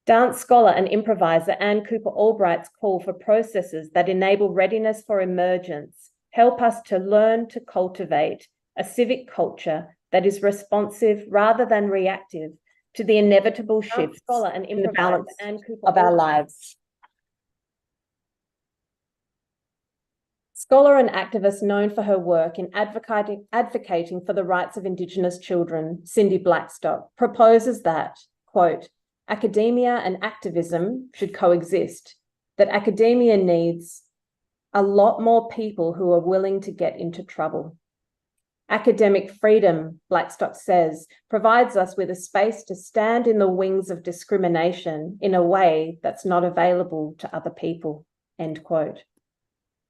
Dance scholar and improviser Anne Cooper Albright's call for processes that enable readiness for emergence help us to learn to cultivate a civic culture that is responsive rather than reactive to the inevitable shifts in the balance of our lives. Scholar and activist known for her work in advocating for the rights of Indigenous children, Cindy Blackstock, proposes that, quote, academia and activism should coexist, that academia needs a lot more people who are willing to get into trouble. Academic freedom, Blackstock says, provides us with a space to stand in the wings of discrimination in a way that's not available to other people, end quote.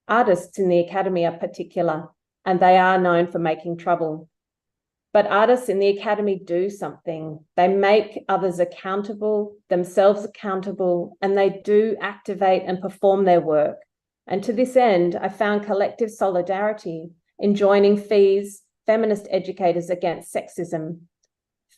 Artists in the academy are particular, and they are known for making trouble. But artists in the academy do something. They make others accountable, themselves accountable, and they do activate and perform their work. And to this end, I found collective solidarity in joining FEES, Feminist Educators Against Sexism.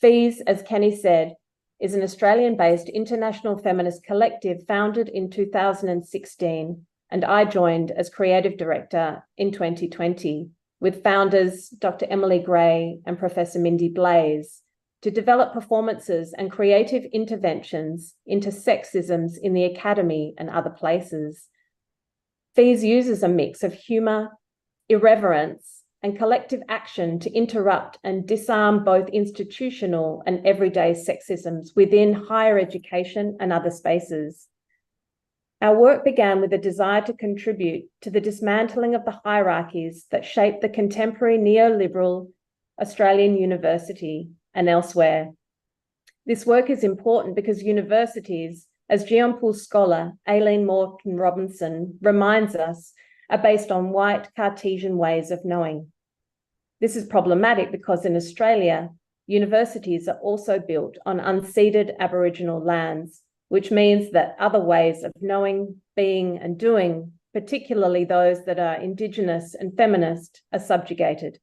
FEES, as Kenny said, is an Australian-based international feminist collective founded in 2016, and I joined as creative director in 2020. With founders Dr. Emily Gray and Professor Mindy Blaze, to develop performances and creative interventions into sexisms in the academy and other places. FEES uses a mix of humour, irreverence, and collective action to interrupt and disarm both institutional and everyday sexisms within higher education and other spaces. Our work began with a desire to contribute to the dismantling of the hierarchies that shape the contemporary neoliberal Australian university and elsewhere. This work is important because universities, as Geonpool scholar Aileen Morton-Robinson reminds us, are based on white Cartesian ways of knowing. This is problematic because in Australia, universities are also built on unceded Aboriginal lands, which means that other ways of knowing, being, and doing, particularly those that are Indigenous and feminist, are subjugated.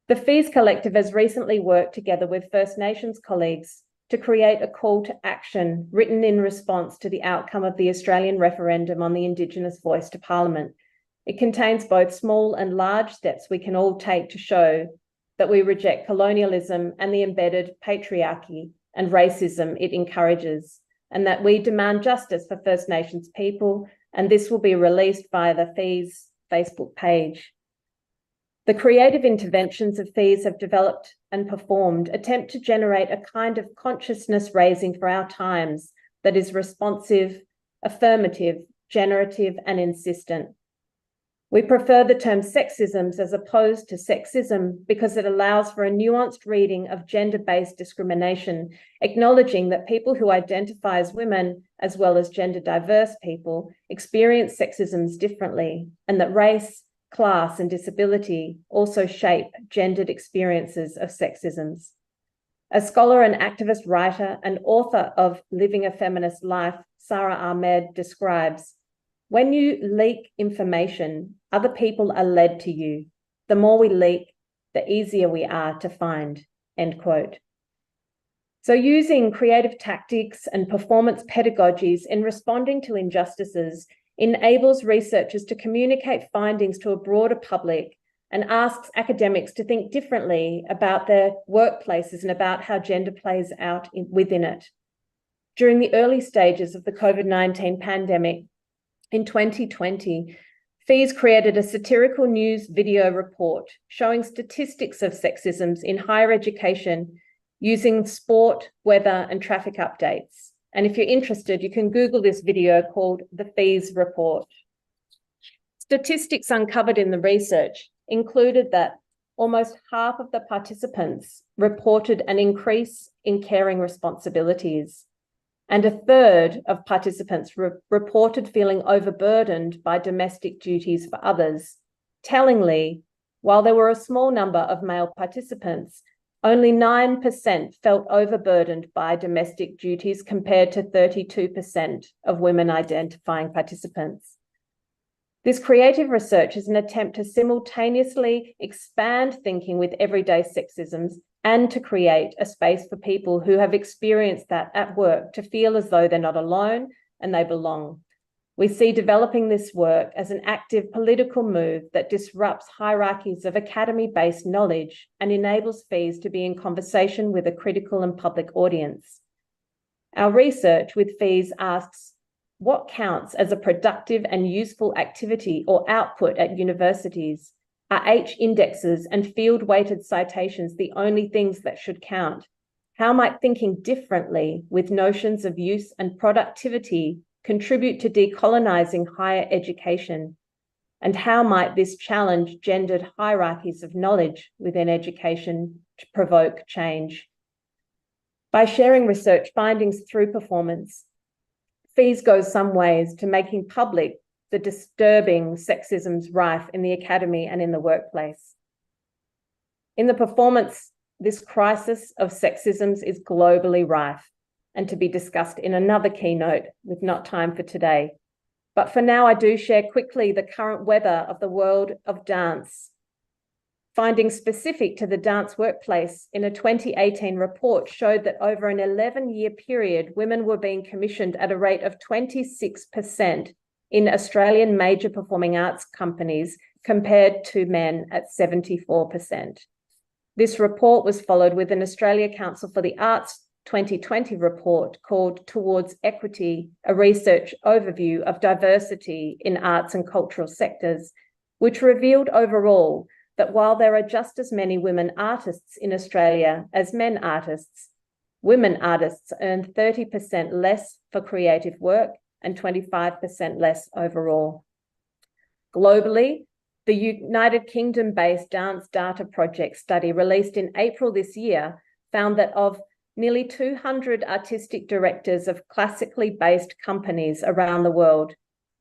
The FEES Collective has recently worked together with First Nations colleagues to create a call to action written in response to the outcome of the Australian referendum on the Indigenous voice to Parliament. It contains both small and large steps we can all take to show that we reject colonialism and the embedded patriarchy and racism it encourages, and that we demand justice for First Nations people, and this will be released via the FEES Facebook page. The creative interventions of FEES have developed and performed attempt to generate a kind of consciousness raising for our times that is responsive, affirmative, generative, and insistent. We prefer the term sexisms as opposed to sexism because it allows for a nuanced reading of gender-based discrimination, acknowledging that people who identify as women, as well as gender diverse people, experience sexisms differently, and that race, class, and disability also shape gendered experiences of sexisms. A scholar and activist writer and author of Living a Feminist Life, Sara Ahmed describes, when you leak information, other people are led to you. The more we leak, the easier we are to find, end quote. So using creative tactics and performance pedagogies in responding to injustices enables researchers to communicate findings to a broader public and asks academics to think differently about their workplaces and about how gender plays out within it. During the early stages of the COVID-19 pandemic, in 2020, FEES created a satirical news video report showing statistics of sexisms in higher education using sport, weather, and traffic updates. And if you're interested, you can Google this video called the FEES report. Statistics uncovered in the research included that almost half of the participants reported an increase in caring responsibilities, and a third of participants reported feeling overburdened by domestic duties for others. Tellingly, while there were a small number of male participants, only 9% felt overburdened by domestic duties compared to 32% of women identifying participants. This creative research is an attempt to simultaneously expand thinking with everyday sexisms and to create a space for people who have experienced that at work to feel as though they're not alone and they belong. We see developing this work as an active political move that disrupts hierarchies of academy-based knowledge and enables FEES to be in conversation with a critical and public audience. Our research with FEES asks, what counts as a productive and useful activity or output at universities? Are H indexes and field-weighted citations the only things that should count? How might thinking differently with notions of use and productivity contribute to decolonising higher education? And how might this challenge gendered hierarchies of knowledge within education to provoke change? By sharing research findings through performance, FEES goes some ways to making public the disturbing sexisms rife in the academy and in the workplace. In the performance, this crisis of sexisms is globally rife and to be discussed in another keynote with not time for today. But for now, I do share quickly the current weather of the world of dance. Findings specific to the dance workplace in a 2018 report showed that over an 11-year period, women were being commissioned at a rate of 26% in Australian major performing arts companies compared to men at 74%. This report was followed with an Australia Council for the Arts 2020 report called Towards Equity, a research overview of diversity in arts and cultural sectors, which revealed overall that while there are just as many women artists in Australia as men artists, women artists earn 30% less for creative work and 25% less overall. Globally, the United Kingdom-based Dance Data Project study released in April this year found that of nearly 200 artistic directors of classically based companies around the world,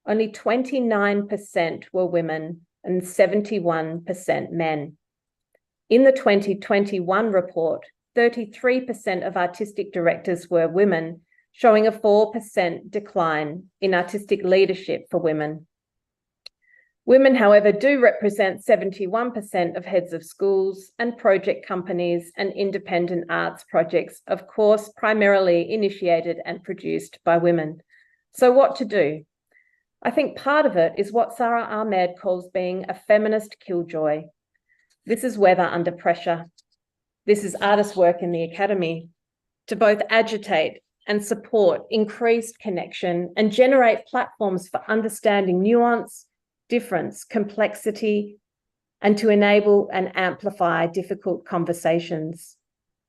only 29% were women and 71% men. In the 2021 report, 33% of artistic directors were women, showing a 4% decline in artistic leadership for women. Women, however, do represent 71% of heads of schools and project companies and independent arts projects, of course, primarily initiated and produced by women. So what to do? I think part of it is what Sara Ahmed calls being a feminist killjoy. This is weather under pressure. This is artist work in the academy to both agitate and support increased connection and generate platforms for understanding nuance, difference, complexity, and to enable and amplify difficult conversations.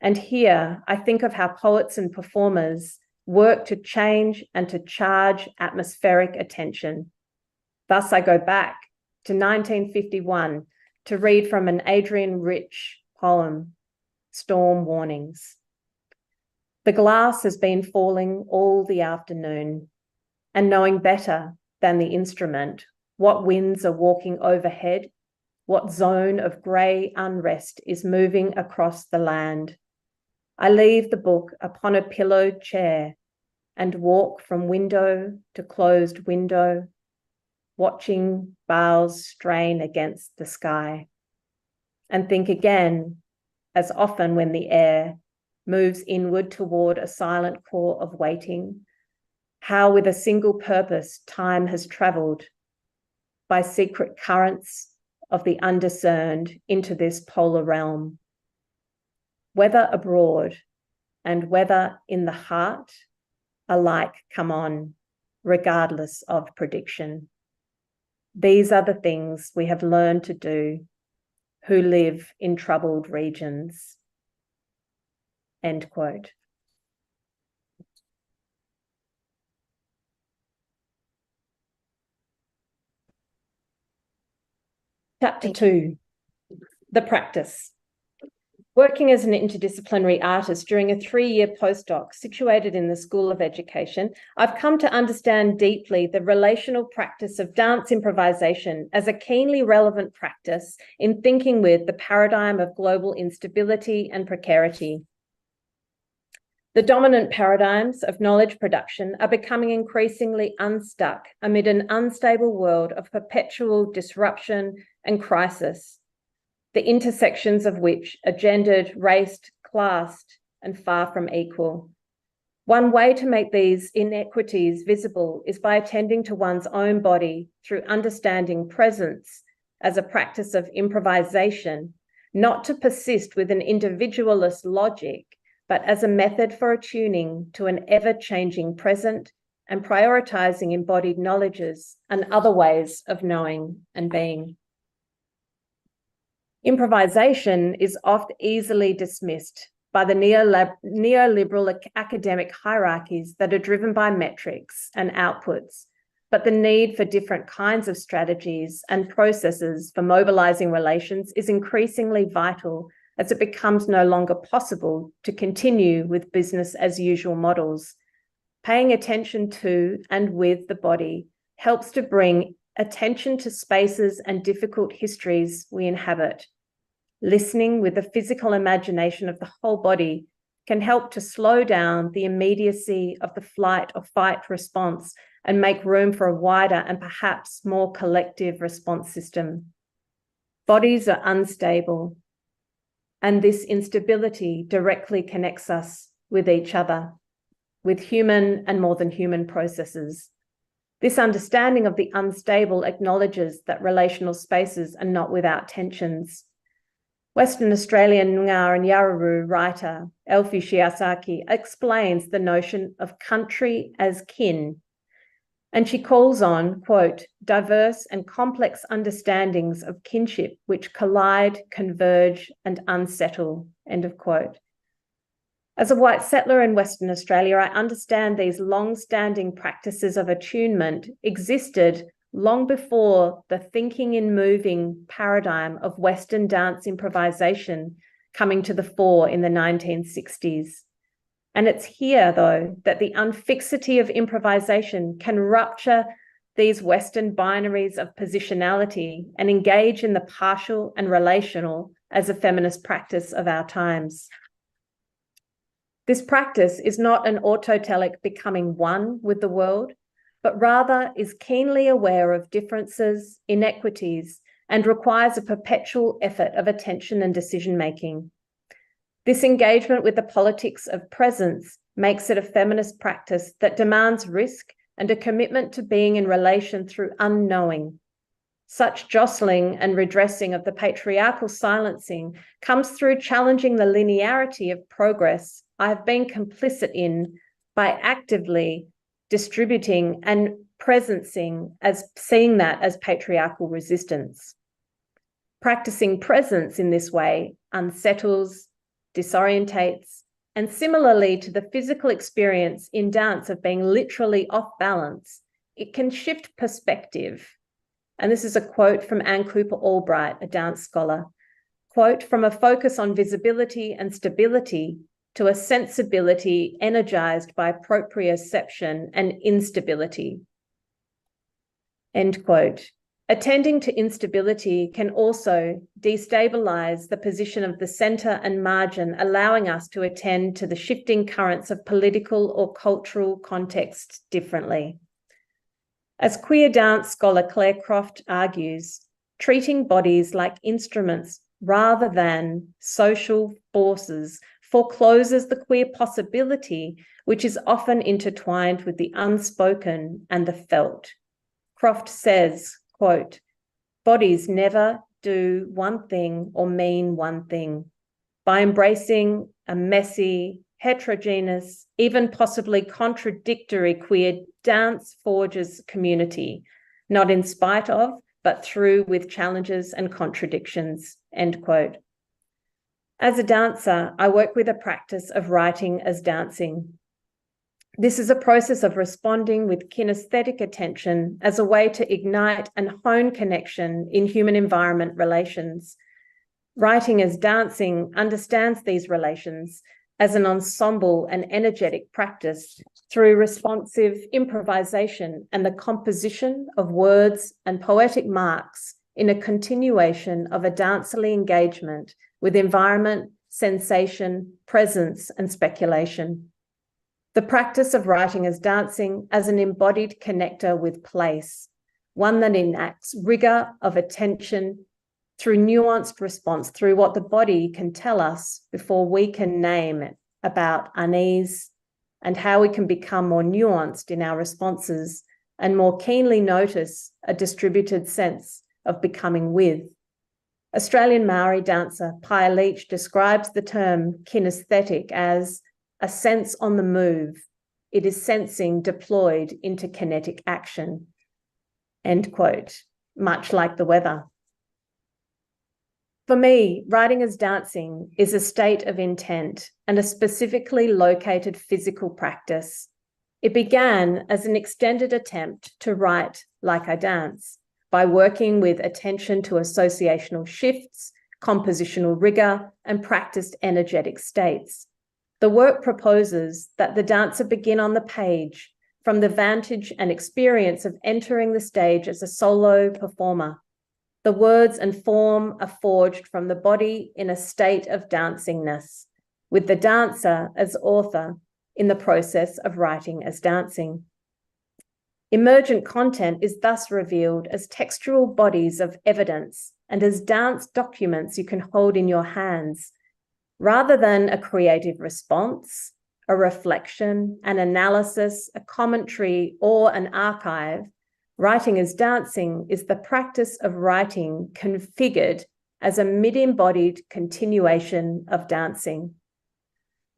And here I think of how poets and performers work to change and to charge atmospheric attention. Thus, I go back to 1951 to read from an Adrian Rich poem, Storm Warnings. The glass has been falling all the afternoon, and knowing better than the instrument what winds are walking overhead, what zone of grey unrest is moving across the land, I leave the book upon a pillowed chair and walk from window to closed window, watching boughs strain against the sky, and think again, as often when the air moves inward toward a silent core of waiting, how with a single purpose time has travelled by secret currents of the undiscerned into this polar realm. Whether abroad and whether in the heart, alike come on, regardless of prediction. These are the things we have learned to do who live in troubled regions. End quote. Chapter 2, the practice. Working as an interdisciplinary artist during a 3-year postdoc situated in the School of Education, I've come to understand deeply the relational practice of dance improvisation as a keenly relevant practice in thinking with the paradigm of global instability and precarity. The dominant paradigms of knowledge production are becoming increasingly unstuck amid an unstable world of perpetual disruption and crisis. the intersections of which are gendered, raced, classed, and far from equal. One way to make these inequities visible is by attending to one's own body through understanding presence as a practice of improvisation, not to persist with an individualist logic, but as a method for attuning to an ever-changing present and prioritizing embodied knowledges and other ways of knowing and being. Improvisation is oft easily dismissed by the neoliberal academic hierarchies that are driven by metrics and outputs, but the need for different kinds of strategies and processes for mobilizing relations is increasingly vital as it becomes no longer possible to continue with business as usual models. Paying attention to and with the body helps to bring attention to spaces and difficult histories we inhabit. Listening with the physical imagination of the whole body can help to slow down the immediacy of the flight or fight response and make room for a wider and perhaps more collective response system. Bodies are unstable, and this instability directly connects us with each other, with human and more than human processes. This understanding of the unstable acknowledges that relational spaces are not without tensions. Western Australian Noongar and Yarrurrung writer Elfi Shiosaki explains the notion of country as kin, and she calls on, quote, diverse and complex understandings of kinship which collide, converge, and unsettle, end of quote. As a white settler in Western Australia, I understand these long-standing practices of attunement existed long before the thinking in moving paradigm of Western dance improvisation coming to the fore in the 1960s. And it's here, though, that the unfixity of improvisation can rupture these Western binaries of positionality and engage in the partial and relational as a feminist practice of our times. This practice is not an autotelic becoming one with the world, but rather is keenly aware of differences, inequities, and requires a perpetual effort of attention and decision-making. This engagement with the politics of presence makes it a feminist practice that demands risk and a commitment to being in relation through unknowing. Such jostling and redressing of the patriarchal silencing comes through challenging the linearity of progress I have been complicit in by actively distributing and presencing as seeing that as patriarchal resistance. Practicing presence in this way unsettles, disorientates, and similarly to the physical experience in dance of being literally off balance, it can shift perspective. And this is a quote from Anne Cooper Albright, a dance scholar. Quote, from a focus on visibility and stability to a sensibility energized by proprioception and instability. End quote. Attending to instability can also destabilize the position of the center and margin, allowing us to attend to the shifting currents of political or cultural contexts differently. As queer dance scholar Claire Croft argues, treating bodies like instruments rather than social forces forecloses the queer possibility, which is often intertwined with the unspoken and the felt. Croft says, quote, bodies never do one thing or mean one thing. By embracing a messy, heterogeneous, even possibly contradictory queer dance forges community, not in spite of, but through with challenges and contradictions, end quote. As a dancer, I work with a practice of writing as dancing. This is a process of responding with kinesthetic attention as a way to ignite and hone connection in human environment relations. Writing as dancing understands these relations as an ensemble and energetic practice through responsive improvisation and the composition of words and poetic marks in a continuation of a dancerly engagement with environment, sensation, presence, and speculation. The practice of writing as dancing as an embodied connector with place, one that enacts rigor of attention through nuanced response, through what the body can tell us before we can name it, about unease and how we can become more nuanced in our responses and more keenly notice a distributed sense of becoming with. Australian Maori dancer Pia Leach describes the term kinesthetic as a sense on the move. It is sensing deployed into kinetic action, end quote, much like the weather. For me, writing as dancing is a state of intent and a specifically located physical practice. It began as an extended attempt to write like I dance, by working with attention to associational shifts, compositional rigor, and practiced energetic states. The work proposes that the dancer begin on the page from the vantage and experience of entering the stage as a solo performer. The words and form are forged from the body in a state of dancingness, with the dancer as author in the process of writing as dancing. Emergent content is thus revealed as textual bodies of evidence and as dance documents you can hold in your hands, rather than a creative response, a reflection, an analysis, a commentary, or an archive. Writing as dancing is the practice of writing configured as a mid-embodied continuation of dancing.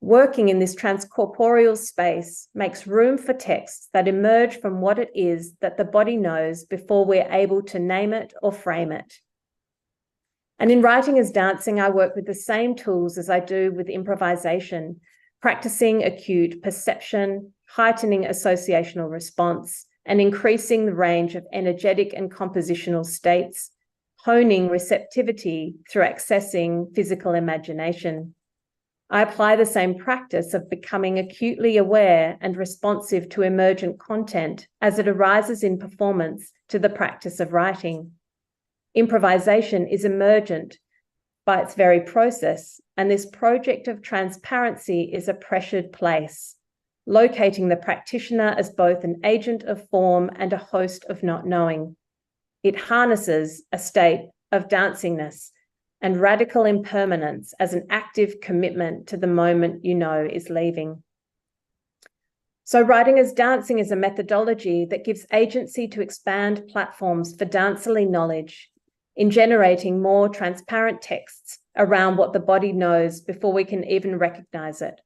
Working in this transcorporeal space makes room for texts that emerge from what it is that the body knows before we're able to name it or frame it. And in writing as dancing, I work with the same tools as I do with improvisation, practicing acute perception, heightening associational response, and increasing the range of energetic and compositional states, honing receptivity through accessing physical imagination. I apply the same practice of becoming acutely aware and responsive to emergent content as it arises in performance to the practice of writing. Improvisation is emergent by its very process, and this project of transparency is a pressured place, locating the practitioner as both an agent of form and a host of not knowing. It harnesses a state of dancingness and radical impermanence as an active commitment to the moment you know is leaving. So writing as dancing is a methodology that gives agency to expand platforms for dancerly knowledge in generating more transparent texts around what the body knows before we can even recognize it.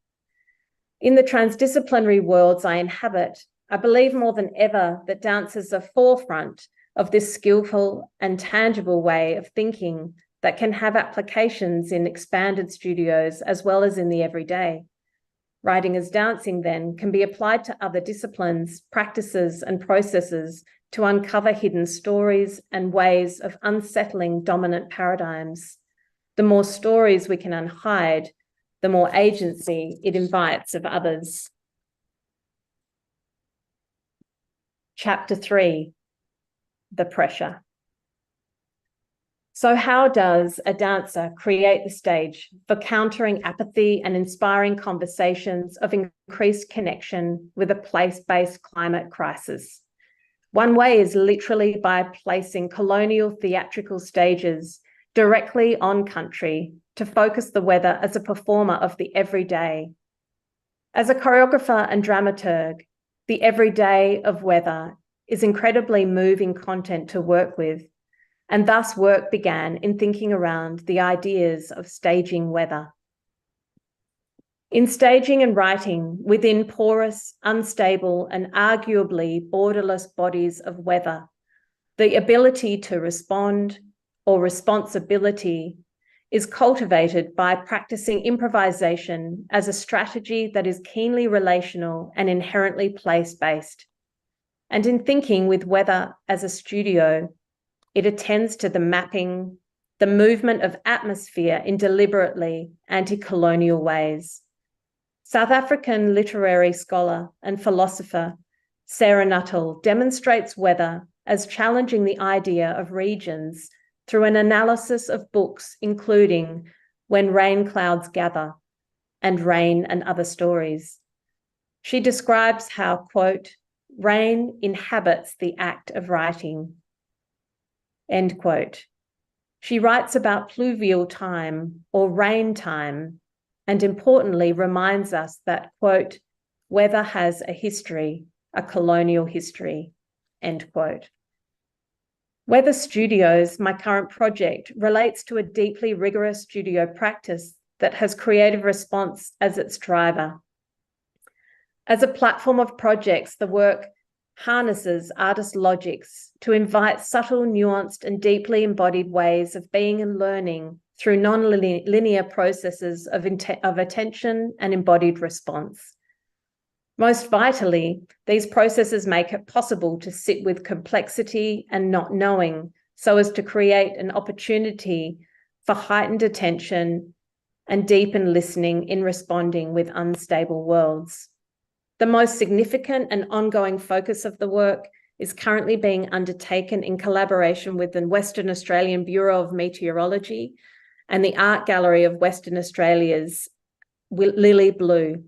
In the transdisciplinary worlds I inhabit, I believe more than ever that dance is the forefront of this skillful and tangible way of thinking that can have applications in expanded studios as well as in the everyday. Writing as dancing, then, can be applied to other disciplines, practices, and processes to uncover hidden stories and ways of unsettling dominant paradigms. The more stories we can unhide, the more agency it invites of others. Chapter 3, the pressure. So how does a dancer create the stage for countering apathy and inspiring conversations of increased connection with a place-based climate crisis? One way is literally by placing colonial theatrical stages directly on country to focus the weather as a performer of the everyday. As a choreographer and dramaturg, the everyday of weather is incredibly moving content to work with, and thus work began in thinking around the ideas of staging weather. In staging and writing within porous, unstable, and arguably borderless bodies of weather, the ability to respond or responsibility is cultivated by practicing improvisation as a strategy that is keenly relational and inherently place-based. And in thinking with weather as a studio, it attends to the mapping, the movement of atmosphere in deliberately anti-colonial ways. South African literary scholar and philosopher Sarah Nuttall demonstrates weather as challenging the idea of regions through an analysis of books including When Rain Clouds Gather and Rain and Other Stories. She describes how, quote, rain inhabits the act of writing, end quote. She writes about pluvial time or rain time, and importantly reminds us that, quote, weather has a history, a colonial history, end quote. Weather Studios, my current project, relates to a deeply rigorous studio practice that has creative response as its driver. As a platform of projects, the work harnesses artist logics to invite subtle, nuanced, and deeply embodied ways of being and learning through non-linear processes of attention and embodied response. Most vitally, these processes make it possible to sit with complexity and not knowing so as to create an opportunity for heightened attention and deepened listening in responding with unstable worlds. The most significant and ongoing focus of the work is currently being undertaken in collaboration with the Western Australian Bureau of Meteorology and the Art Gallery of Western Australia's Lily Blue,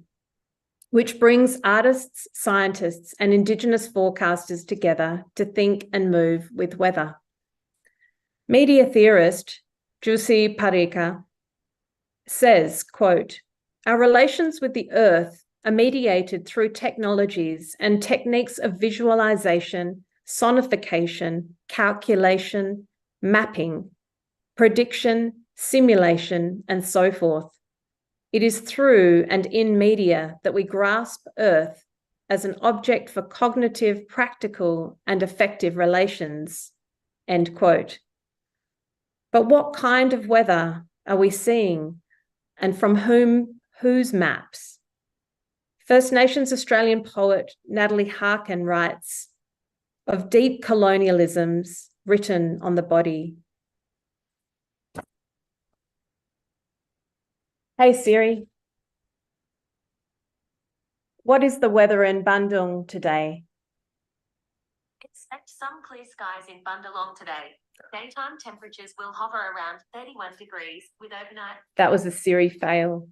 which brings artists, scientists, and Indigenous forecasters together to think and move with weather. Media theorist Jussi Parikka says, quote, our relations with the earth are mediated through technologies and techniques of visualization, sonification, calculation, mapping, prediction, simulation, and so forth. It is through and in media that we grasp Earth as an object for cognitive, practical, and effective relations, end quote. But what kind of weather are we seeing, and from whose maps? First Nations Australian poet Natalie Harkin writes of deep colonialisms written on the body. Hey Siri, what is the weather in Bandung today? Expect some clear skies in Bundalong today. Daytime temperatures will hover around 31 degrees with overnight. That was a Siri fail.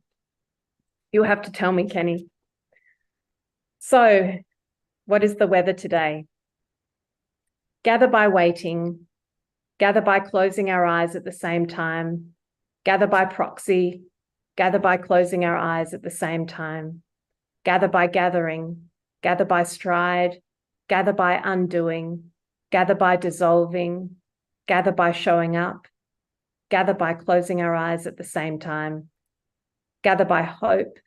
You'll have to tell me, Kenny. So, what is the weather today? Gather by waiting, gather by closing our eyes at the same time, gather by proxy, gather by closing our eyes at the same time, gather by gathering, gather by stride, gather by undoing, gather by dissolving, gather by showing up, gather by closing our eyes at the same time, gather by hope,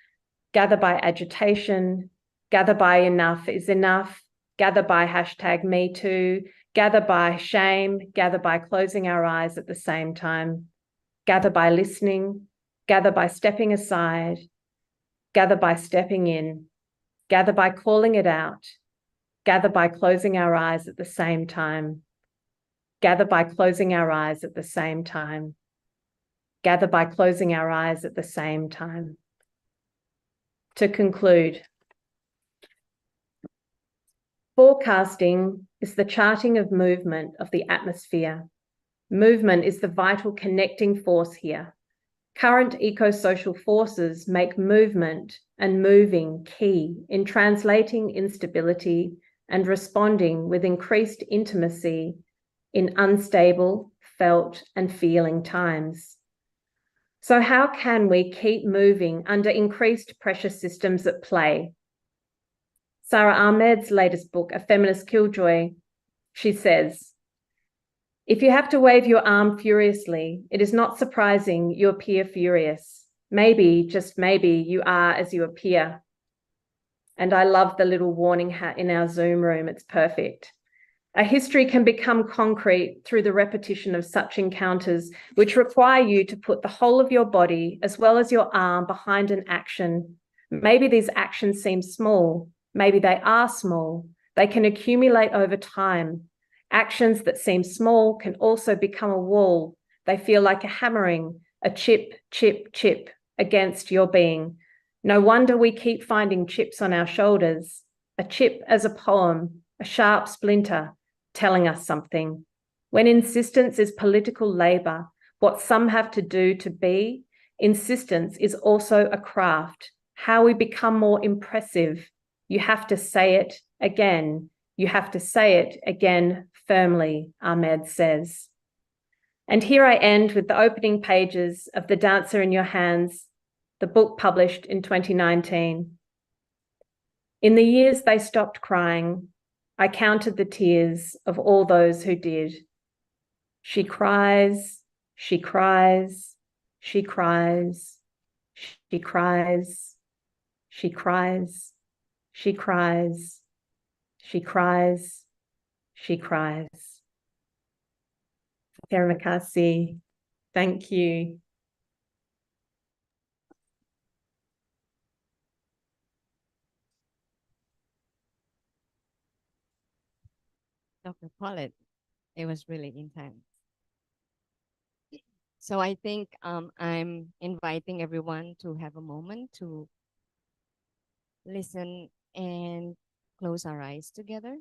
gather by agitation, gather by enough is enough, gather by #MeToo, gather by shame, gather by closing our eyes at the same time, gather by listening, gather by stepping aside, gather by stepping in, gather by calling it out, gather by closing our eyes at the same time, gather by closing our eyes at the same time, gather by closing our eyes at the same time. To conclude, forecasting is the charting of movement of the atmosphere. Movement is the vital connecting force here. Current eco-social forces make movement and moving key in translating instability and responding with increased intimacy in unstable, felt, and feeling times. So how can we keep moving under increased pressure systems at play? Sara Ahmed's latest book, A Feminist Killjoy, she says, if you have to wave your arm furiously, it is not surprising you appear furious. Maybe, just maybe, you are as you appear. And I love the little warning hat in our Zoom room. It's perfect. A history can become concrete through the repetition of such encounters, which require you to put the whole of your body as well as your arm behind an action. Maybe these actions seem small. Maybe they are small. They can accumulate over time. Actions that seem small can also become a wall. They feel like a hammering, a chip, chip, chip against your being. No wonder we keep finding chips on our shoulders. A chip as a poem, a sharp splinter, telling us something. When insistence is political labor, what some have to do to be, insistence is also a craft. How we become more impressive. You have to say it again. You have to say it again firmly, Ahmed says. And here I end with the opening pages of The Dancer in Your Hands, the book published in 2019. In the years they stopped crying, I counted the tears of all those who did. She cries, she cries, she cries, she cries, she cries, she cries, she cries, she cries. Terima kasih. Thank you. Dr. Paulette, it was really intense. So I think I'm inviting everyone to have a moment to listen and close our eyes together.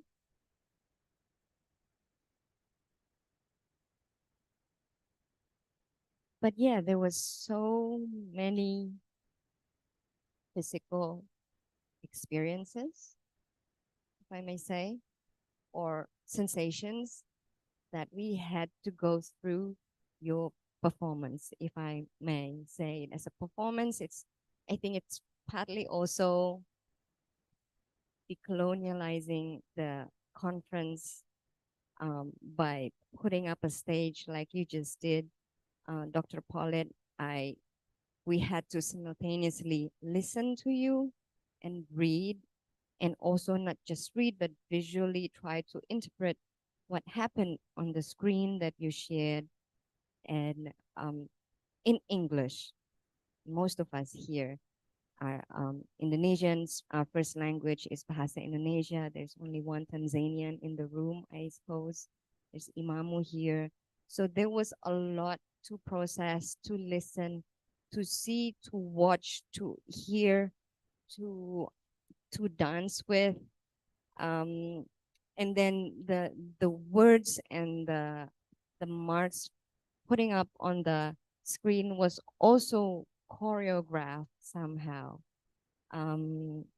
But yeah, there was so many physical experiences, if I may say, or sensations that we had to go through your performance, if I may say it as a performance. I think it's partly also decolonializing the conference by putting up a stage like you just did, Dr. Paulette. We had to simultaneously listen to you and read, and also not just read, but visually try to interpret what happened on the screen that you shared, and in English. Most of us here are Indonesians. Our first language is Bahasa Indonesia. There's only one Tanzanian in the room, I suppose. There's Imamu here. So there was a lot to process, to listen, to see, to watch, to hear, to dance with. And then the words and the marks putting up on the screen was also choreographed somehow.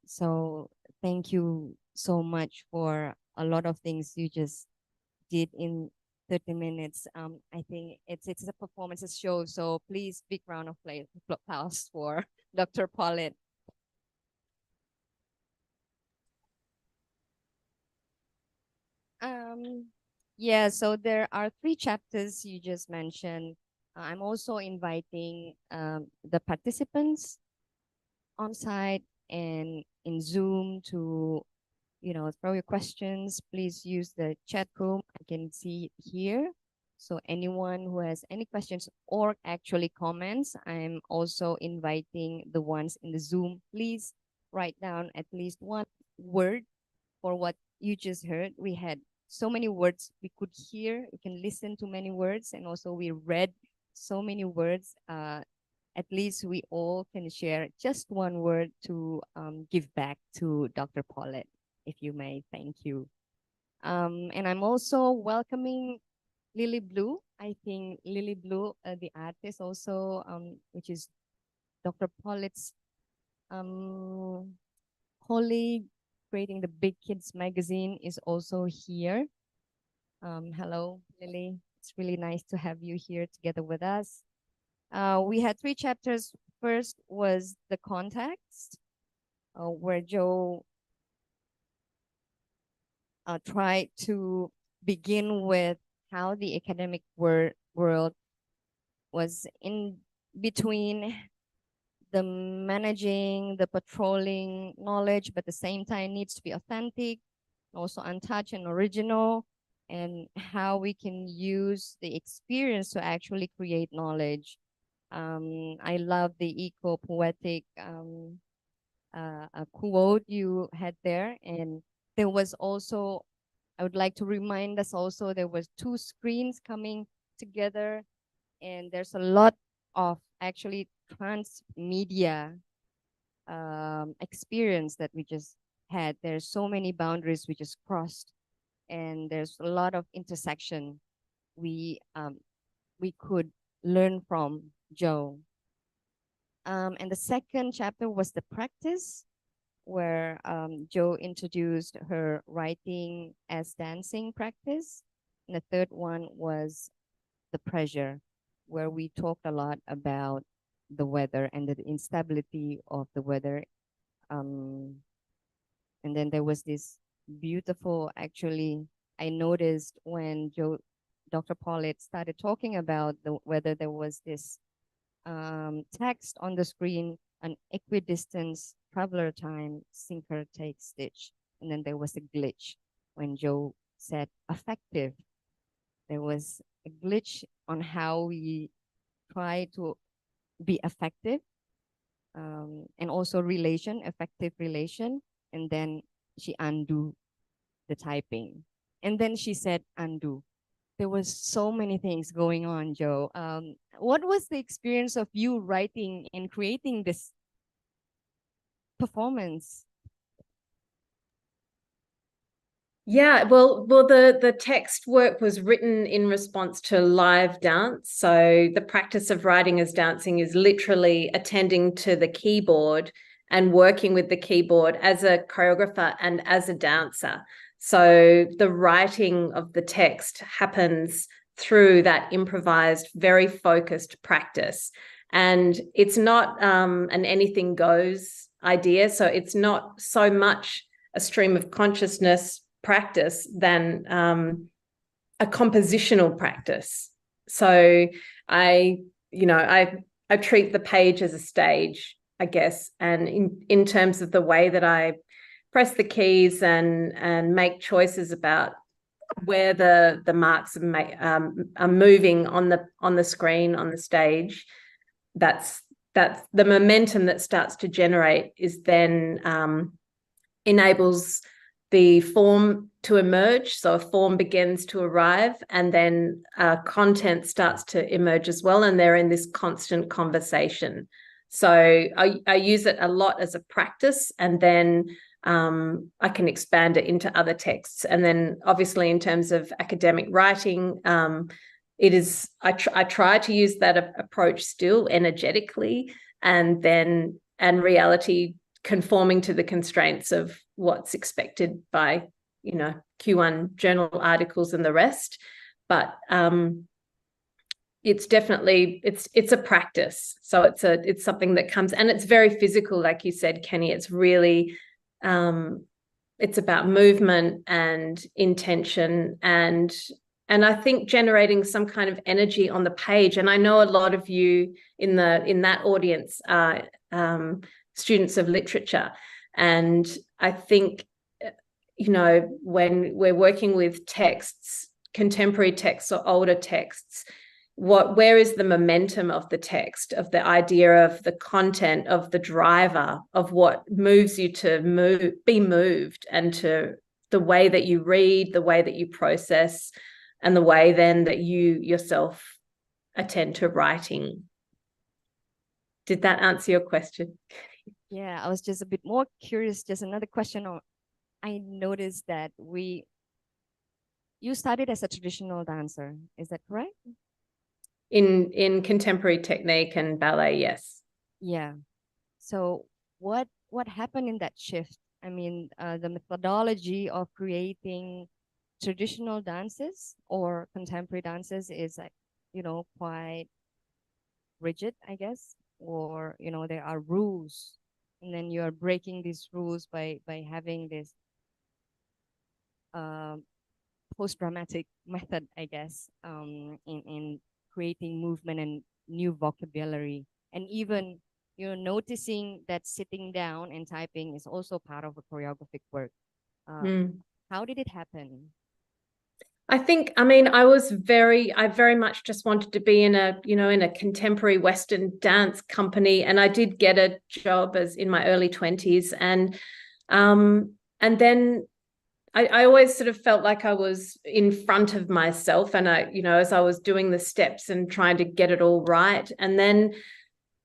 So thank you so much for a lot of things you just did in 30 minutes. I think it's a performance, show. So please, big round of applause for Dr. Paulette. Yeah, so there are 3 chapters you just mentioned. I'm also inviting the participants on site and in Zoom to, throw your questions. Please use the chat room. I can see it here. So anyone who has any questions or actually comments, I'm also inviting the ones in the Zoom. Please write down at least 1 word for what you just heard. We had so many words we could hear. We can listen to many words, and also we read so many words. At least we all can share just 1 word to give back to Dr. Paulette, if you may. Thank you. And I'm also welcoming Lily Blue. I think Lily Blue, the artist also, which is Dr. Paulette's colleague, creating the Big Kids magazine, is also here. Hello, Lily. It's really nice to have you here together with us. We had 3 chapters. First was the context, where Joe tried to begin with how the academic world was in between the managing, the patrolling knowledge, but at the same time needs to be authentic, also untouched and original, and how we can use the experience to actually create knowledge. I love the eco-poetic quote you had there. And there was also, I would like to remind us also, there was 2 screens coming together, and there's a lot of actually transmedia experience that we just had. There's so many boundaries we just crossed, and there's a lot of intersection we could learn from Joe. And the second chapter was the practice, where Joe introduced her writing as dancing practice. And the third one was the pressure, where we talked a lot about the weather and the instability of the weather. And then there was this beautiful, actually, I noticed when Dr. Paulette started talking about the weather, there was this text on the screen, an equidistance traveler time, sinker takes stitch. And then there was a glitch when Joe said effective. There was a glitch on how we try to be effective, and also effective relation. And then she undo the typing. And then she said undo. There was so many things going on, Joe. What was the experience of you writing and creating this performance? Yeah, well, the text work was written in response to live dance. So the practice of writing as dancing is literally attending to the keyboard and working with the keyboard as a choreographer and as a dancer. So the writing of the text happens through that improvised, very focused practice. And it's not an anything goes idea. So it's not so much a stream of consciousness practice than a compositional practice. So I treat the page as a stage, I guess, and in terms of the way that I press the keys and make choices about where the marks are moving on the screen, on the stage, that's the momentum that starts to generate is then enables the form to emerge. So a form begins to arrive, and then content starts to emerge as well. And they're in this constant conversation. So I use it a lot as a practice, and then I can expand it into other texts. And then obviously in terms of academic writing, I try to use that approach still energetically, and reality conforming to the constraints of what's expected by, Q1 journal articles and the rest. But it's definitely, it's a practice. So it's something that comes, and it's very physical, like you said, Kenny. It's really, it's about movement and intention and I think generating some kind of energy on the page. And I know a lot of you in that audience are students of literature. And I think, when we're working with texts, contemporary texts or older texts, where is the momentum of the text, of the idea of the content, of the driver, of what moves you to be moved, and to the way that you read, the way that you process, and the way then that you yourself attend to writing. Did that answer your question? Yeah, I was just a bit more curious. Just another question. I noticed that you started as a traditional dancer. Is that correct? In contemporary technique and ballet, yes. Yeah. So what happened in that shift? I mean, the methodology of creating traditional dances or contemporary dances is quite rigid, I guess, or there are rules, and then you are breaking these rules by having this post-dramatic method, I guess, in creating movement and new vocabulary, and even noticing that sitting down and typing is also part of a choreographic work. How did it happen? I think, I very much just wanted to be in a contemporary Western dance company, and I did get a job in my early 20s, and then I always sort of felt like I was in front of myself, and as I was doing the steps and trying to get it all right, and then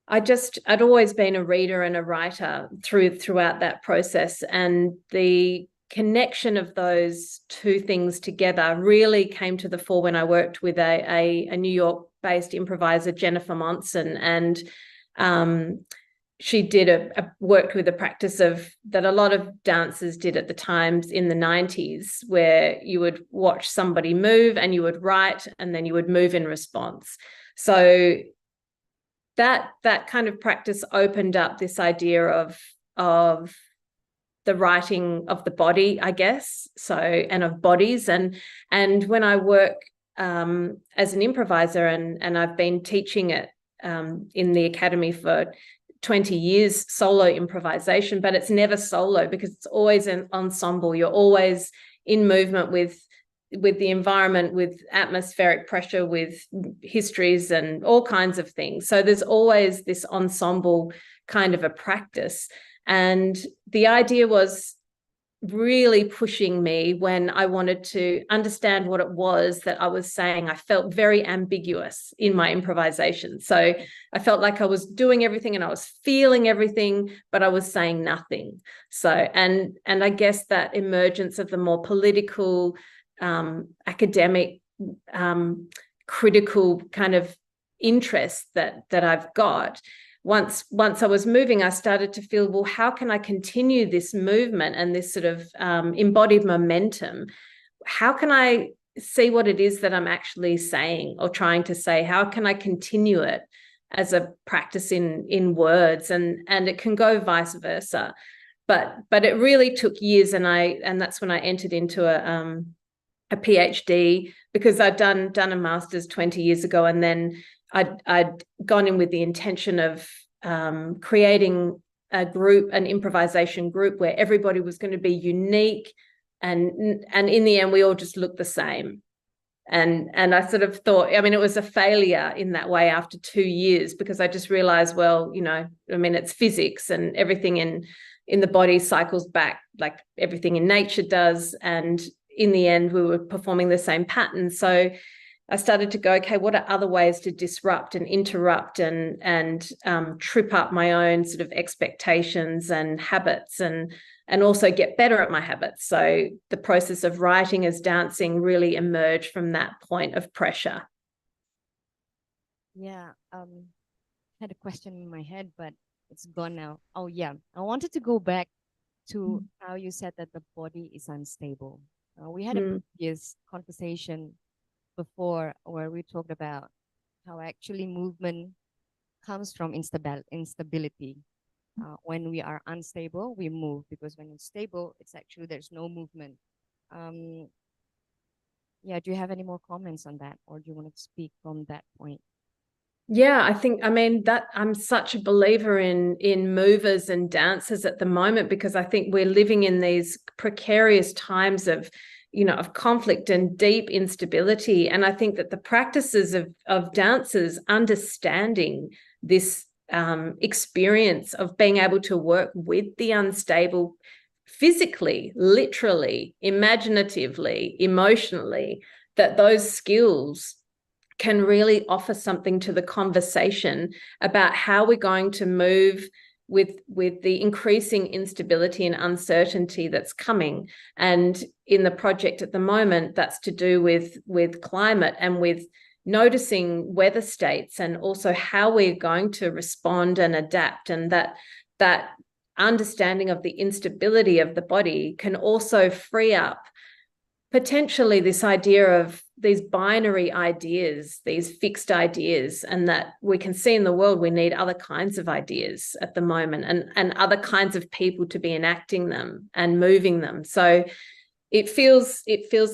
I'd always been a reader and a writer throughout that process, and the connection of those two things together really came to the fore when I worked with a New York-based improviser, Jennifer Monson, and she did worked with a practice of that a lot of dancers did at the times in the 90s, where you would watch somebody move and you would write and then you would move in response. So that kind of practice opened up this idea of the writing of the body, I guess, so, and of bodies. And when I work as an improviser, and I've been teaching it in the academy for 20 years, solo improvisation, but it's never solo because it's always an ensemble. You're always in movement with the environment, with atmospheric pressure, with histories and all kinds of things. So there's always this ensemble kind of a practice. And the idea was really pushing me when I wanted to understand what it was that I was saying. I felt very ambiguous in my improvisation. So I felt like I was doing everything and I was feeling everything, but I was saying nothing. So, and I guess that emergence of the more political, academic, critical kind of interest that I've got, once I was moving, I started to feel, well, how can I continue this movement and this sort of embodied momentum? How can I see what it is that I'm actually saying or trying to say? How can I continue it as a practice in words? And it can go vice versa. But it really took years, and that's when I entered into a PhD, because I'd done a master's 20 years ago, and then I'd gone in with the intention of creating a group, an improvisation group, where everybody was going to be unique, and in the end we all just looked the same. And I sort of thought, I mean, it was a failure in that way after 2 years, because I just realized, well, you know, I mean, it's physics and everything in the body cycles back like everything in nature does, and in the end we were performing the same pattern. So I started to go, okay, what are other ways to disrupt and interrupt and trip up my own sort of expectations and habits, and also get better at my habits. So the process of writing as dancing really emerged from that point of pressure. Yeah, I had a question in my head, but it's gone now. Oh yeah, I wanted to go back to how you said that the body is unstable. We had a previous conversation before where we talked about how actually movement comes from instability. When we are unstable, we move, because when it's stable, it's actually there's no movement. Yeah, do you have any more comments on that, or do you want to speak from that point? Yeah, I mean, that I'm such a believer in movers and dancers at the moment, because I think we're living in these precarious times of, you know, of conflict and deep instability. And I think that the practices of dancers understanding this experience of being able to work with the unstable physically, literally, imaginatively, emotionally, that those skills can really offer something to the conversation about how we're going to move with the increasing instability and uncertainty that's coming. And in the project at the moment, that's to do with climate and with noticing weather states, and also how we're going to respond and adapt. And that understanding of the instability of the body can also free up potentially this idea of these binary ideas, these fixed ideas, and that we can see in the world we need other kinds of ideas at the moment, and other kinds of people to be enacting them and moving them. So it feels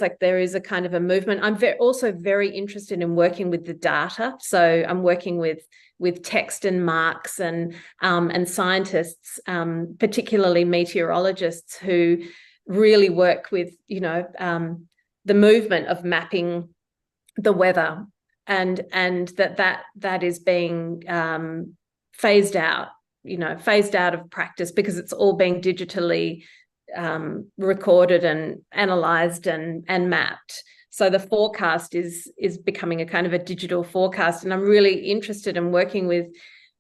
like there is a kind of a movement. I'm also very interested in working with the data. So I'm working with text and marks and scientists, particularly meteorologists, who really work with, you know, the movement of mapping the weather, and that is being phased out of practice, because it's all being digitally recorded and analyzed and mapped. So the forecast is becoming a kind of a digital forecast. And I'm really interested in working with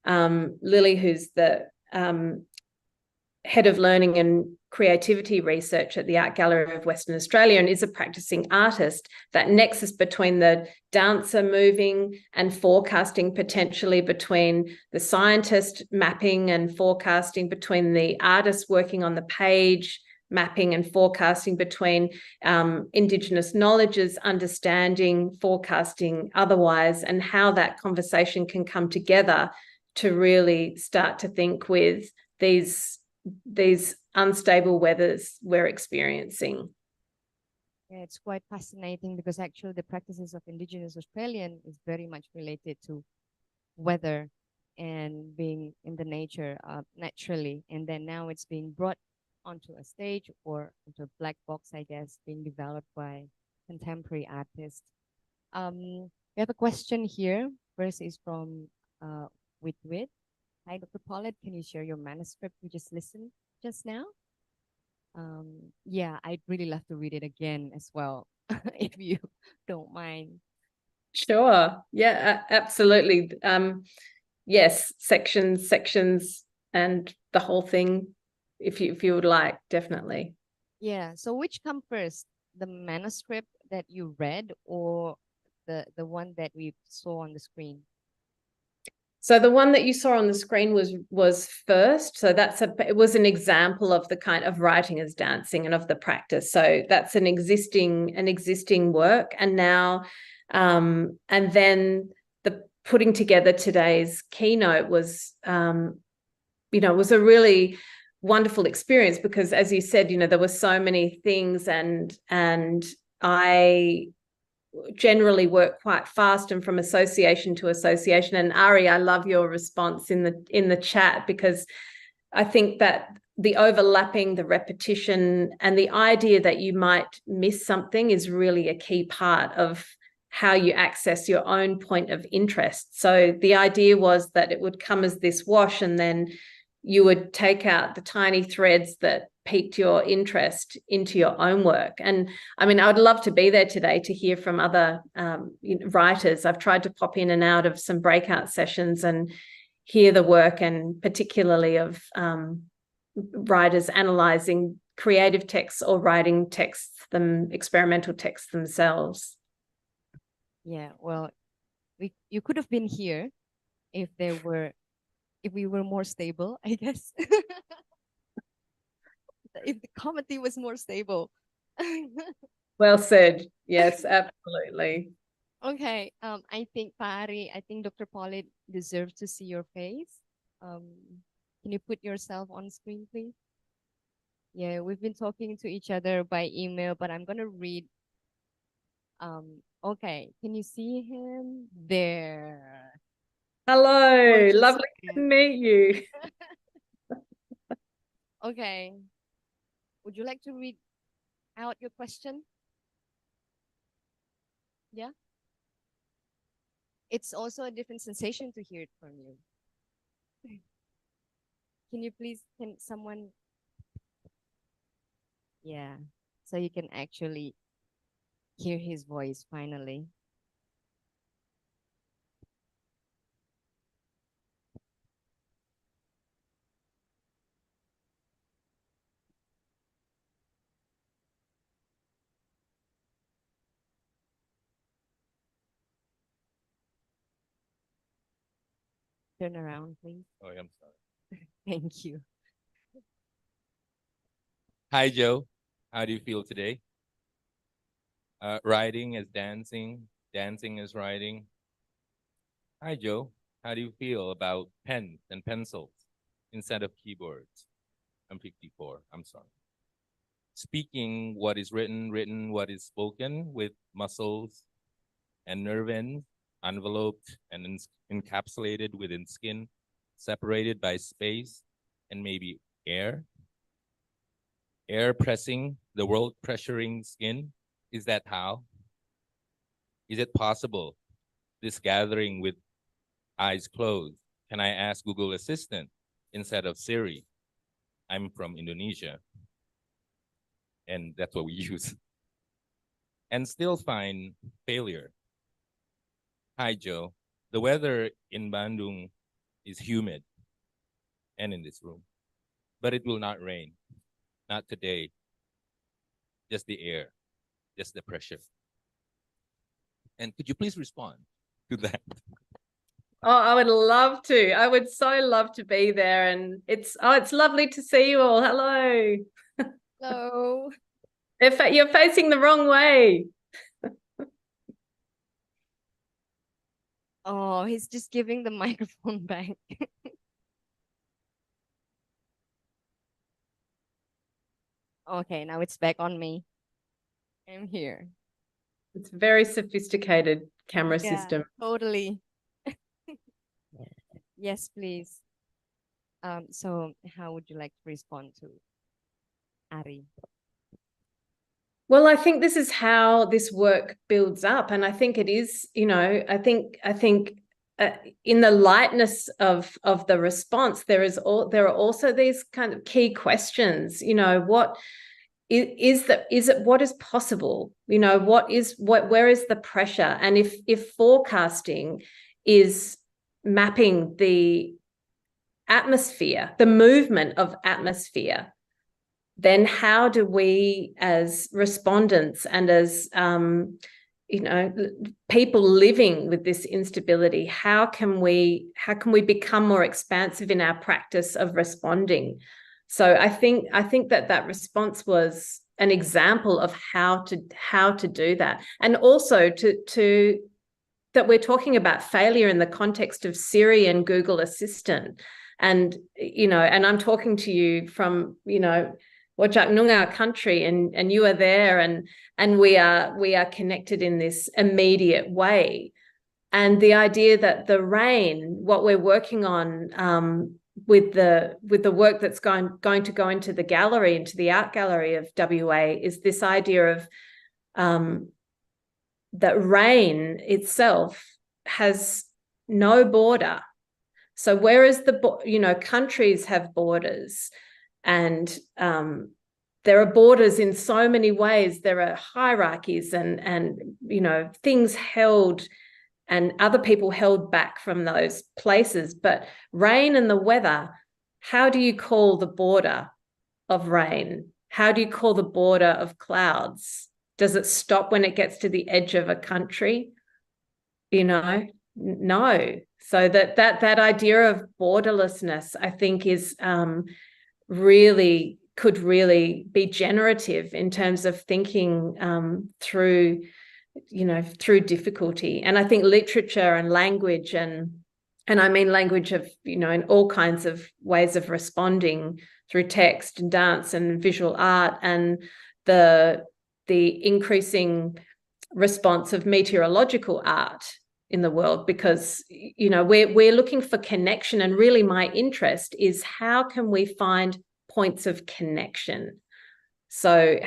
Lily, who's the head of learning and creativity research at the Art Gallery of Western Australia and is a practicing artist, that nexus between the dancer moving and forecasting, potentially between the scientist mapping and forecasting, between the artist working on the page, mapping and forecasting, between Indigenous knowledges, understanding, forecasting otherwise, and how that conversation can come together to really start to think with these unstable weathers we're experiencing. Yeah, it's quite fascinating because actually the practices of Indigenous Australian is very much related to weather and being in the nature naturally. And then now it's being brought onto a stage or into a black box, I guess, being developed by contemporary artists. We have a question here. First is from Wit. Hi, Dr. Paulette, can you share your manuscript we just listened just now? Yeah, I'd really love to read it again as well, if you don't mind. Sure. Yeah, absolutely. Yes, sections, and the whole thing, if you would like, definitely. Yeah, so which come first, the manuscript that you read or the one that we saw on the screen? So the one that you saw on the screen was first. So it was an example of the kind of writing as dancing and of the practice. So that's an existing work. And now, and then the putting together today's keynote was, was a really wonderful experience because, as you said, there were so many things, and I generally work quite fast and from association to association. And Ari, I love your response in the chat, because I think that the overlapping, the repetition, and the idea that you might miss something is really a key part of how you access your own point of interest. So the idea was that it would come as this wash, and then you would take out the tiny threads that piqued your interest into your own work. And I mean, I would love to be there today to hear from other writers. I've tried to pop in and out of some breakout sessions and hear the work, and particularly of writers analysing creative texts or writing texts, experimental texts themselves. Yeah, well, you could have been here if we were more stable, I guess. If the comedy was more stable. Well said. Yes, absolutely. Okay. I think Pari, I think Dr. Paulette deserves to see your face. Can you put yourself on screen, please? Yeah, we've been talking to each other by email, but I'm gonna read. Okay, can you see him? There. Hello, Gorgeous lovely to meet you. Okay. Would you like to read out your question? Yeah. It's also a different sensation to hear it from you. Can someone? Yeah. So you can actually hear his voice finally. Turn around, please. Oh, I'm sorry. Thank you. Hi, Joe. How do you feel today? Writing is dancing. Dancing is writing. Hi, Joe. How do you feel about pens and pencils instead of keyboards? I'm 54. I'm sorry. Speaking what is written what is spoken, with muscles and nerve ends enveloped and encapsulated within skin, separated by space and maybe air. Air pressing the world, pressuring skin. Is that how? Is it possible? This gathering with eyes closed. Can I ask Google Assistant instead of Siri? I'm from Indonesia, and that's what we use. And still find failure. Hi, Joe. The weather in Bandung is humid, and in this room. but it will not rain. Not today. Just the air, just the pressure. And could you please respond to that? Oh, I would love to. I would so love to be there. And it's lovely to see you all. Hello. Hello. You're facing the wrong way. Oh, he's just giving the microphone back. Okay, now it's back on me. I'm here. It's a very sophisticated camera Yeah, system. totally. Yes, please. So how would you like to respond to Ari? Well, I think this is how this work builds up. And I think it is, I think in the lightness of the response, there are also these kind of key questions, what is possible? Where is the pressure? And if forecasting is mapping the atmosphere, the movement of atmosphere, then how do we as respondents and as people living with this instability, how can we become more expansive in our practice of responding? So I think that response was an example of how to do that. And also to that we're talking about failure in the context of Siri and Google Assistant. And and I'm talking to you from Wajak Noongar country, and you are there, and we are connected in this immediate way. And the idea that the rain, what we're working on with the work that's going to go into the gallery, into the art gallery of WA, is this idea of that rain itself has no border. So whereas countries have borders, and there are borders in so many ways, there are hierarchies and things held and other people held back from those places. But rain and the weather, how do you call the border of rain? How do you call the border of clouds? Does it stop when it gets to the edge of a country? No. So that idea of borderlessness, I think, is could really be generative in terms of thinking through difficulty. And I think literature and language, and I mean language of in all kinds of ways of responding through text and dance and visual art, and the increasing response of meteorological art in the world, because we're looking for connection. And really my interest is, how can we find points of connection? So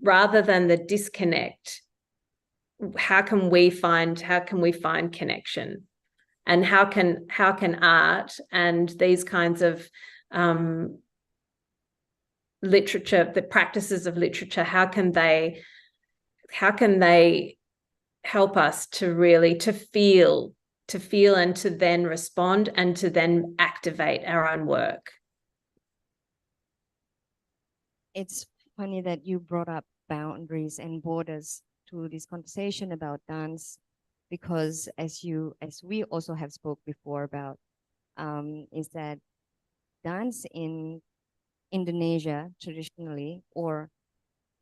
rather than the disconnect, how can we find connection? And how can art and these kinds of literature, the practices of literature, how can they help us to feel and to then respond and to then activate our own work? It's funny that you brought up boundaries and borders to this conversation about dance, because as we also have spoke before about, is that dance in Indonesia traditionally, or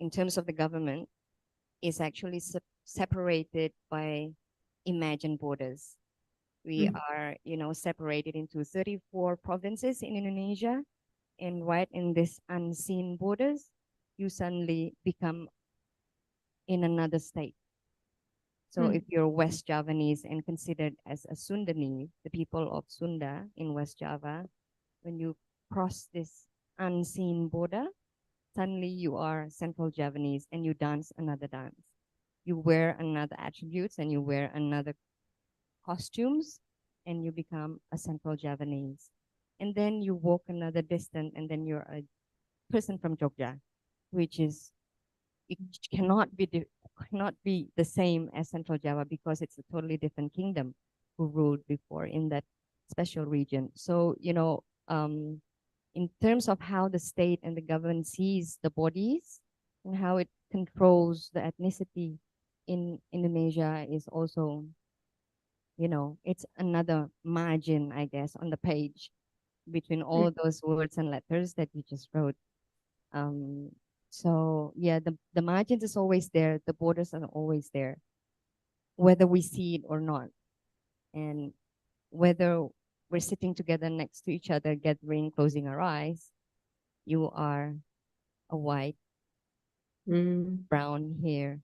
in terms of the government, is actually separated by imagined borders. We are, separated into 34 provinces in Indonesia, and right in this unseen borders, you suddenly become in another state. So if you're West Javanese and considered as a Sundanese, the people of Sunda in West Java, when you cross this unseen border, suddenly you are Central Javanese and you dance another dance. You wear another attributes and you wear another costumes and you become a Central Javanese. And then you walk another distance and then you're a person from Jogja, which is, it cannot be the same as Central Java, because it's a totally different kingdom who ruled before in that special region. So, in terms of how the state and the government sees the bodies and how it controls the ethnicity in Indonesia is also, you know, it's another margin, I guess, on the page between all those words and letters that you just wrote. So yeah, the margins is always there, the borders are always there, whether we see it or not. And whether we're sitting together next to each other, gathering, closing our eyes, you are a white, brown hair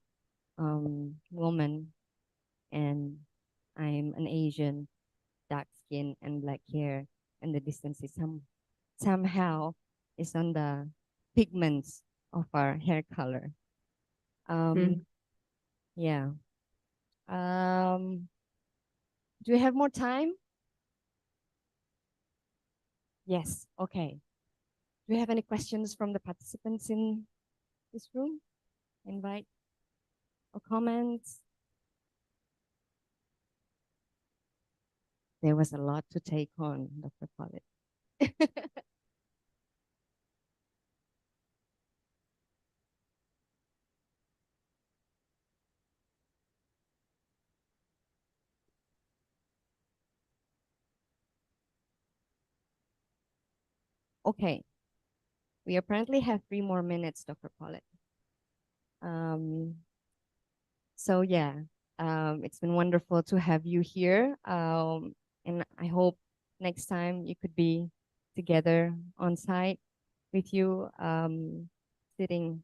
woman, and I'm an Asian, dark skin and black hair, and the distance is somehow is on the pigments of our hair color. Yeah. Do we have more time? Yes, okay. Do we have any questions from the participants in this room? Invite or comments? There was a lot to take on, Dr. Pollitt. Okay. We apparently have 3 more minutes, Dr. Pollitt. So yeah, it's been wonderful to have you here. And I hope next time you could be together on site with you, sitting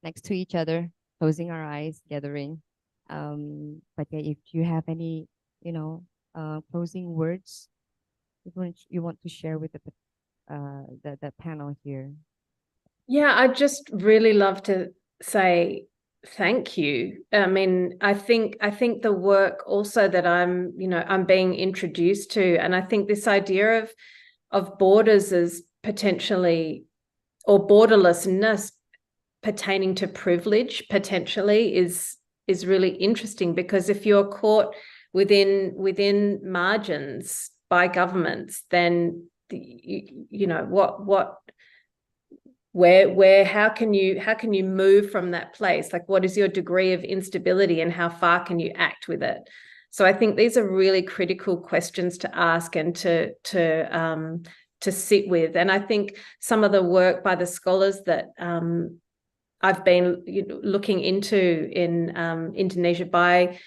next to each other, closing our eyes, gathering. But yeah, if you have any, you know, closing words you want to share with the panel here. Yeah, I'd just really love to say thank you. I mean, I think the work also that I'm being introduced to, and I think this idea of borders as potentially, or borderlessness pertaining to privilege potentially is really interesting, because if you're caught within margins by governments, then how can you move from that place? Like, what is your degree of instability and how far can you act with it? So I think these are really critical questions to ask and to sit with. And I think some of the work by the scholars that I've been looking into in Indonesia by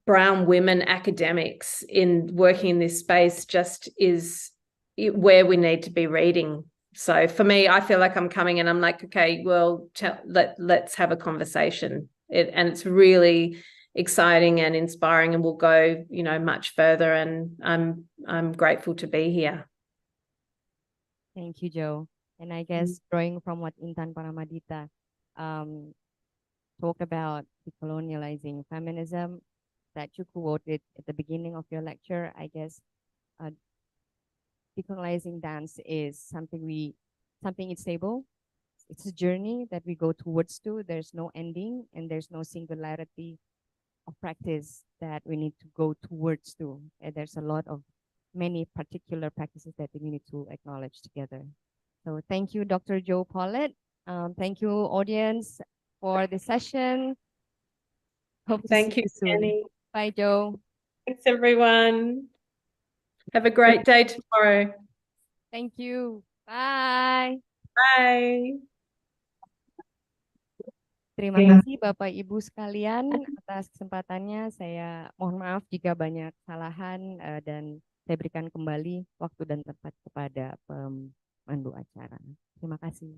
brown women academics in working in this space just is where we need to be reading. So for me, I feel like I'm coming and I'm like, okay, well, let's have a conversation. And it's really exciting and inspiring, and we'll go, much further. And I'm grateful to be here. Thank you, Jo. And I guess drawing from what Intan Paramadita talked about, decolonializing feminism that you quoted at the beginning of your lecture, I guess decolonizing dance is something it's stable. It's a journey that we go towards to. There's no ending and there's no singularity of practice that we need to go towards to. And there's a lot of many particular practices that we need to acknowledge together. So thank you, Dr. Jo Pollitt. Thank you, audience, for the session. Hope to see you soon. Annie. Bye, Jo. Thanks, everyone. Have a great day tomorrow. Thank you. Bye. Bye. Terima kasih Bapak Ibu sekalian atas kesempatannya. Saya mohon maaf jika banyak kesalahan dan saya berikan kembali waktu dan tempat kepada pemandu acara. Terima kasih.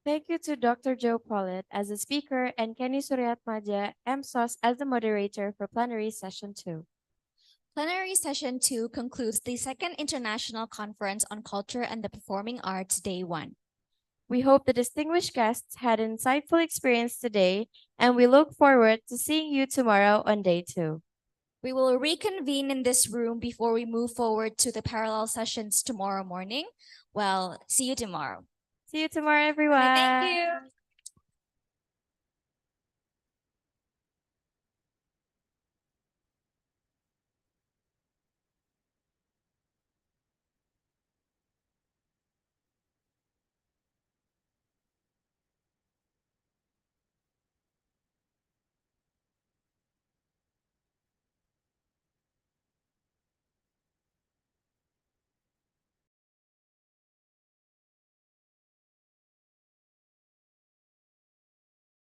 Thank you to Dr. Jo Pollitt as a speaker and Kenny Suryatmaja MSOS as the moderator for Plenary Session 2. Plenary Session 2 concludes the Second International Conference on Culture and the Performing Arts, Day 1. We hope the distinguished guests had an insightful experience today and we look forward to seeing you tomorrow on day 2. We will reconvene in this room before we move forward to the parallel sessions tomorrow morning. Well, see you tomorrow. See you tomorrow, everyone. Thank you.